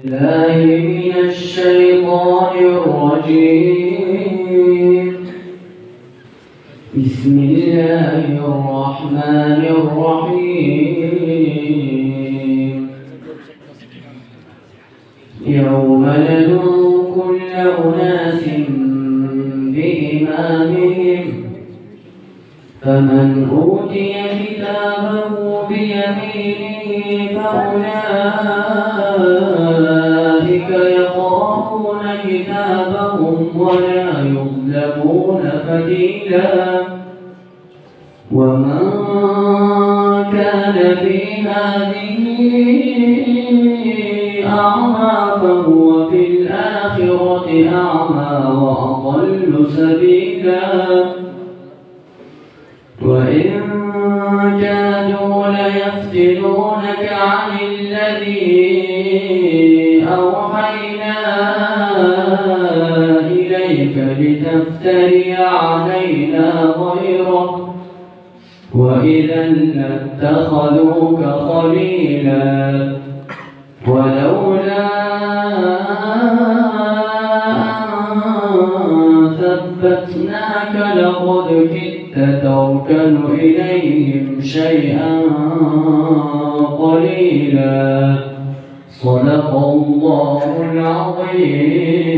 الله من الشيطان الرجيم. بسم الله الرحمن الرحيم. يوم ندعو كل أناس بإمامهم فمن أوتي كتابه بيمينه فأولئك يقرؤون كتابهم ولا يظلمون فتيلا. ومن كان في هذه أعمى فهو في الآخرة أعمى وأضل سبيلا. وإن كادوا ليفتنونك عن الذي أوحينا إليك لتفتري علينا غيره وإذا لاتخذوك خليلا. ولولا أن ثبتناك لقد كدت تركن إليهم شيئا قليلا. صدق الله العظيم.